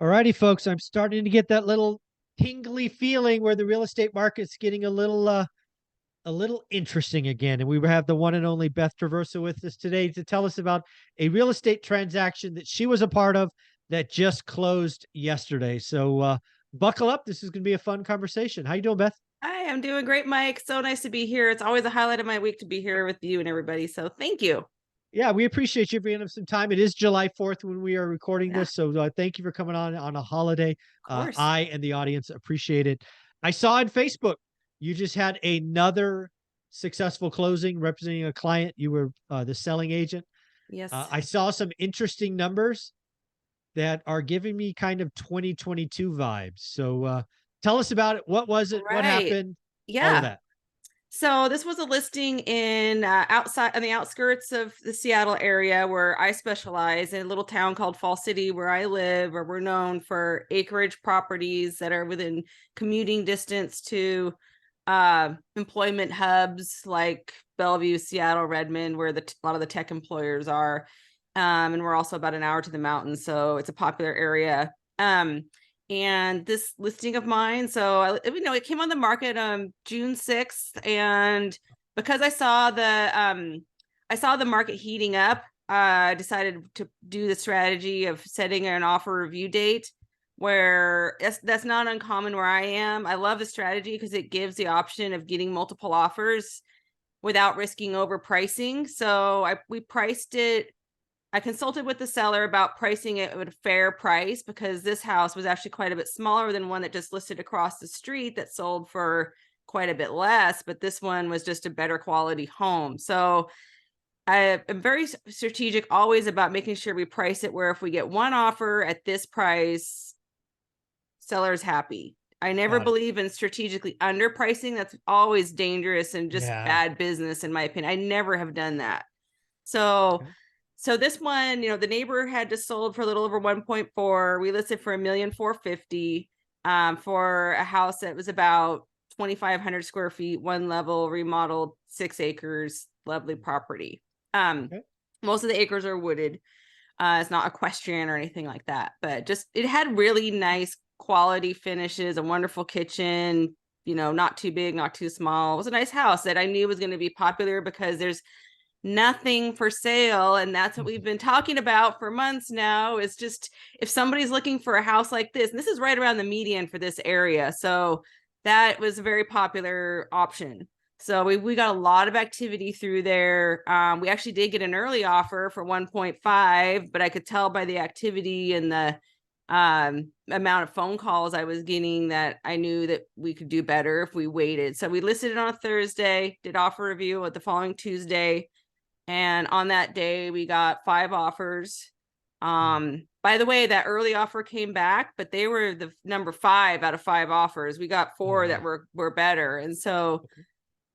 All righty, folks. I'm starting to get that little tingly feeling where the real estate market's getting a little interesting again. And we have the one and only Beth Traversa with us today to tell us about a real estate transaction that she was a part of that just closed yesterday. So buckle up. This is going to be a fun conversation. How you doing, Beth? Hi, I'm doing great, Mike. So nice to be here. It's always a highlight of my week to be here with you and everybody. So thank you. Yeah, we appreciate you bringing up some time. It is July 4th when we are recording Yeah, this. So thank you for coming on a holiday. of course. I and the audience appreciate it. I saw on Facebook you just had another successful closing representing a client. You were the selling agent. Yes. I saw some interesting numbers that are giving me kind of 2022 vibes. So tell us about it. What was it? What Right. happened? All of Yeah. that. So this was a listing in outside on the outskirts of the Seattle area where I specialize in a little town called Fall City where I live, where we're known for acreage properties that are within commuting distance to employment hubs like Bellevue, Seattle, Redmond, where a lot of the tech employers are. And we're also about an hour to the mountains, so it's a popular area. And this listing of mine, so it came on the market June 6th, and because I saw the market heating up, I decided to do the strategy of setting an offer review date, where that's not uncommon where I am. I love the strategy because it gives the option of getting multiple offers without risking overpricing. So we priced it. I consulted with the seller about pricing it at a fair price because this house was actually quite a bit smaller than one that just listed across the street that sold for quite a bit less, but this one was just a better quality home. So I am very strategic always about making sure we price it where if we get one offer at this price, seller's happy. I never Got it. believe in strategically underpricing. That's always dangerous and just Yeah. bad business, in my opinion. I never have done that. So Okay. so this one, the neighbor had just sold for a little over 1.4. We listed for $1,450,000 for a house that was about 2,500 square feet, one level, remodeled, 6 acres, lovely property. Um, Okay. Most of the acres are wooded. It's not equestrian or anything like that, but just it had really nice quality finishes, a wonderful kitchen, not too big, not too small. It was a nice house that I knew was going to be popular because there's nothing for sale, and that's what we've been talking about for months now, is just if somebody's looking for a house like this, and this is right around the median for this area, so that was a very popular option. So we got a lot of activity through there. We actually did get an early offer for 1.5, but I could tell by the activity and the amount of phone calls I was getting that I knew that we could do better if we waited. So we listed it on a Thursday, did offer review at the following Tuesday, and on that day we got 5 offers. By the way, that early offer came back, but they were the number 5 out of 5 offers. We got Oh, 4 that wow. were better, and so Okay.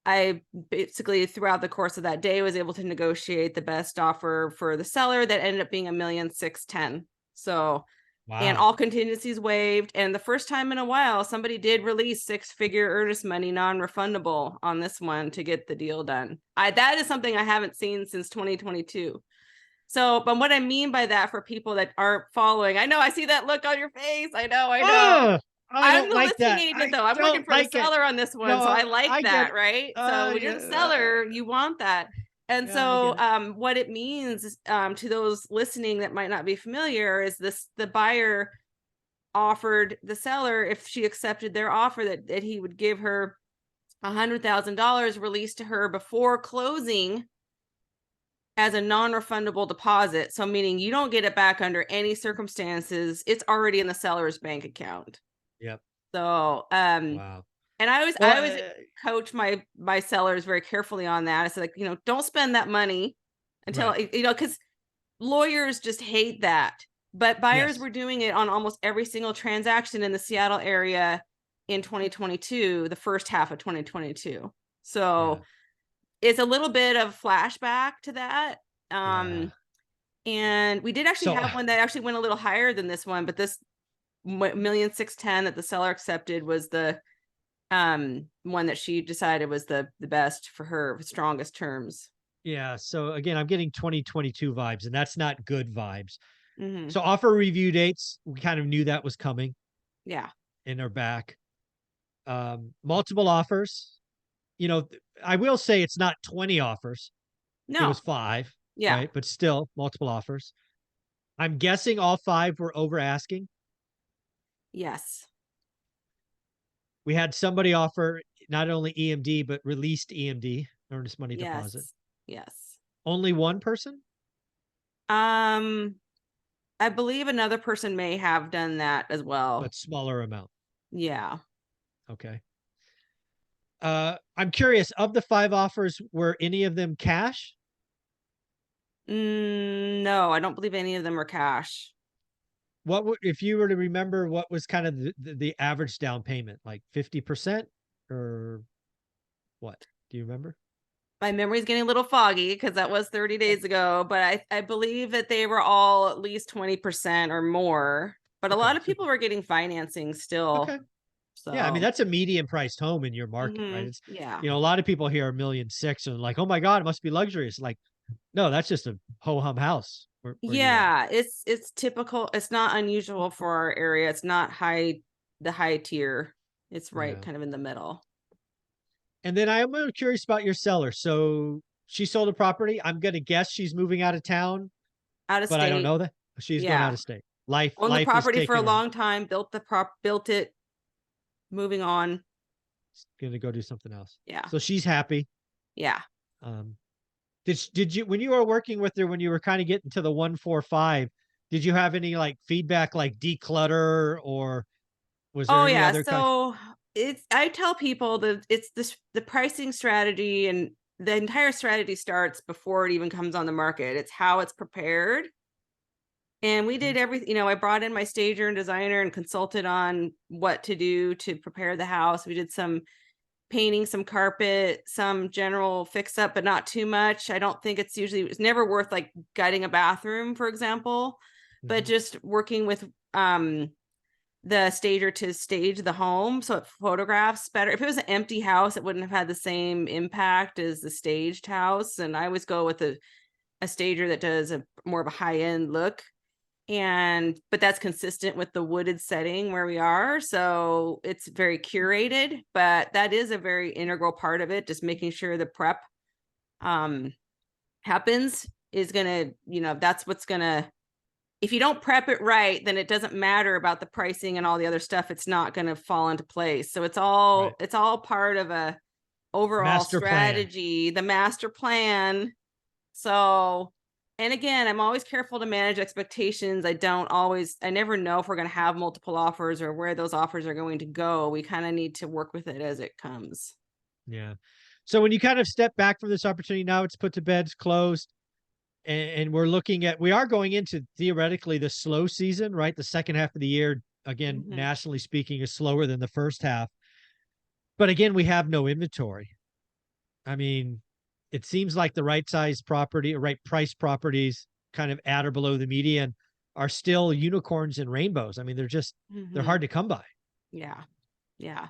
I basically throughout the course of that day was able to negotiate the best offer for the seller that ended up being $1,610,000. So, and Wow. all contingencies waived. And the first time in a while, somebody did release 6-figure earnest money non-refundable on this one to get the deal done. That is something I haven't seen since 2022. So, but what I mean by that for people that aren't following, I know I see that look on your face. I know, I know. Oh, I I'm don't the like listing that. agent I though. I'm working don't for the like it. seller on this one. So No, I like I get that, it. right? So when you're the Yeah, seller, you want that. And yeah, I get so it. what it means is, to those listening that might not be familiar, is the buyer offered the seller, if she accepted their offer, that he would give her $100,000 released to her before closing as a non-refundable deposit. So meaning you don't get it back under any circumstances. It's already in the seller's bank account. Yep. So Wow. and Well, I always coach my sellers very carefully on that. It's like, don't spend that money until, right. because lawyers just hate that. But buyers Yes. were doing it on almost every single transaction in the Seattle area in 2022, the first half of 2022. Yeah. So it's a little bit of flashback to that. Yeah. And we did actually So, have one that actually went a little higher than this one, but this 1,610,000 that the seller accepted was the one that she decided was the best for her, strongest terms. yeah. So again, I'm getting 2022 vibes, and that's not good vibes. Hmm. So offer review dates, we kind of knew that was coming Yeah. in our back. Multiple offers. I will say it's not 20 offers. It was No. 5, Yeah. right? But still multiple offers. I'm guessing all 5 were over asking. Yes. We had somebody offer not only EMD, but released EMD, earnest money deposit. Yes. Yes. Only one person, Um, I believe another person may have done that as well. but smaller amount. Yeah. Okay. I'm curious, of the 5 offers, were any of them cash? No, I don't believe any of them are cash. What would, if you were to remember, what was kind of the average down payment, like 50% or what? Do you remember? My memory's getting a little foggy because that was 30 days ago, but I believe that they were all at least 20% or more. But a Okay. lot of people were getting financing still. Okay. Yeah, I mean, So, that's a median priced home in your market, right? It's, yeah. a lot of people hear 1.6 million and like, oh my God, it must be luxurious. Like, no, that's just a ho hum house where you are. Yeah, it's typical. It's not unusual for our area. It's not the high tier. It's right Yeah. kind of in the middle. And then I am really curious about your seller. So she sold a property. I'm gonna guess she's moving out of town, Out of but I don't state. know that. She's going out Yeah. of state. Life Owned the life is property for a taking her. long time, built it, moving on. Gonna go do something else. Yeah. So she's happy. Yeah. Um, did you, when you were working with her, when you were kind of getting to the 145, did you have any like feedback, like declutter, or was there Oh any yeah. other kind? So it's I tell people that it's the pricing strategy, and the entire strategy starts before it even comes on the market. It's how it's prepared. And we did everything, I brought in my stager and designer and consulted on what to do to prepare the house. We did some painting, some carpet, some general fix up, but not too much. I don't think it's never worth like gutting a bathroom, for example, but Mhm. just working with the stager to stage the home so it photographs better. If it was an empty house, it wouldn't have had the same impact as the staged house. And I always go with a stager that does a more of a high-end look, but that's consistent with the wooded setting where we are, so it's very curated, but that is a very integral part of it. Just making sure the prep um happens is gonna, that's what's gonna, if you don't prep it right, then it doesn't matter about the pricing and all the other stuff. It's not gonna fall into place. So Right. it's all part of a overall Master plan. strategy, the master plan. So, and again, I'm always careful to manage expectations. I never know if we're going to have multiple offers or where those offers are going to go. We kind of need to work with it as it comes. Yeah. So when you kind of step back from this opportunity, now it's put to bed, it's closed, and we are going into theoretically the slow season, right? The second half of the year, again, Mhm. nationally speaking, is slower than the first half. But again, we have no inventory. I mean, it seems like the right size property or right price properties kind of at or below the median are still unicorns and rainbows. I mean, they're hard Mhm. to come by. Yeah. Yeah.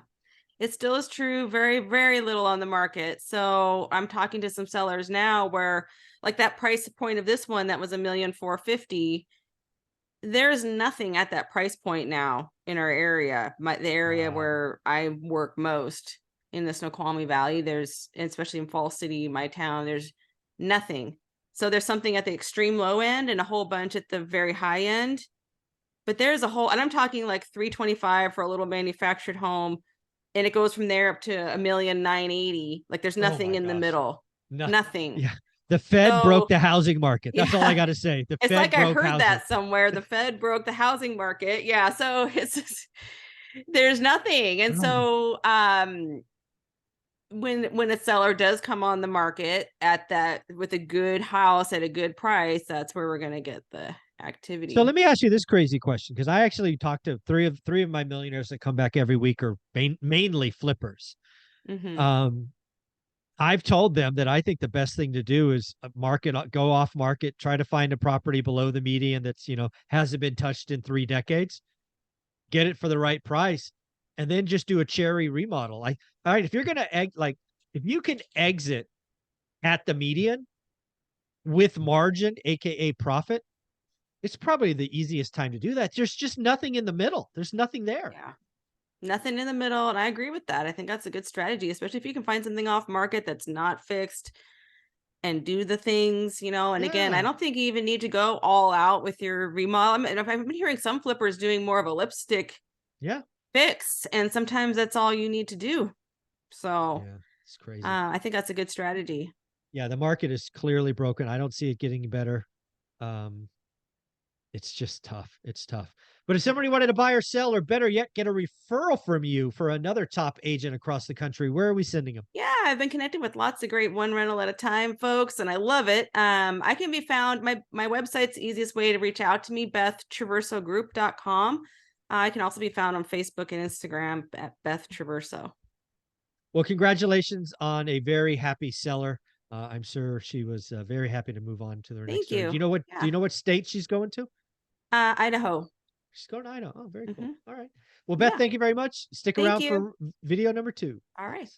It still is true. Very, very little on the market. So I'm talking to some sellers now where, like, that price point of this one that was 1,450,000, there's nothing at that price point now in our area. The area Wow. where I work most in the Snoqualmie Valley, especially in Fall City, my town, there's nothing. So there's something at the extreme low end and a whole bunch at the very high end. But there's a whole, and I'm talking like 325 for a little manufactured home, and it goes from there up to 1,980,000. Like there's Oh nothing my in the gosh. middle. No. Nothing. Yeah. The Fed broke So the housing market. That's all I yeah, got to say. The it's Fed like I broke heard housing. that somewhere. The Fed broke the housing market. Yeah, so there's nothing. And Oh. so when a seller does come on the market at that with a good house at a good price, that's where we're going to get the So let activity. me ask you this crazy question, because I actually talked to three of my millionaires that come back every week are mainly flippers. Hmm. Um, I've told them that I think the best thing to do is go off market, try to find a property below the median that's, hasn't been touched in 3 decades, get it for the right price, and then just do a cherry remodel. All right, if you're going to if you can exit at the median with margin, AKA profit, It's probably the easiest time to do that. There's just nothing in the middle. There's nothing there. Yeah. Nothing in the middle, and I agree with that. I think that's a good strategy, especially if you can find something off market that's not fixed and do the things, and again, I Yeah. don't think you even need to go all out with your remodel. I mean, I've been hearing some flippers doing more of a lipstick Yeah. fix, and sometimes that's all you need to do. So, Yeah. It's crazy. I think that's a good strategy. Yeah. The market is clearly broken. I don't see it getting better. Um, it's just tough. It's tough. But if somebody wanted to buy or sell, or better yet, get a referral from you for another top agent across the country, where are we sending them? Yeah, I've been connected with lots of great one rental at a time folks, and I love it. I can be found, my website's the easiest way to reach out to me, BethTraversoGroup.com. I can also be found on Facebook and Instagram at Beth Traverso. Well, congratulations on a very happy seller. I'm sure she was very happy to move on to their next Thank area. Do you. you know what? Do Yeah. you know what state she's going to? Idaho. She's going to Idaho. Oh, very cool. Hmm. All right. Well, Beth, Yeah. thank you very much. Stick Thank around you. for video number 2. All right.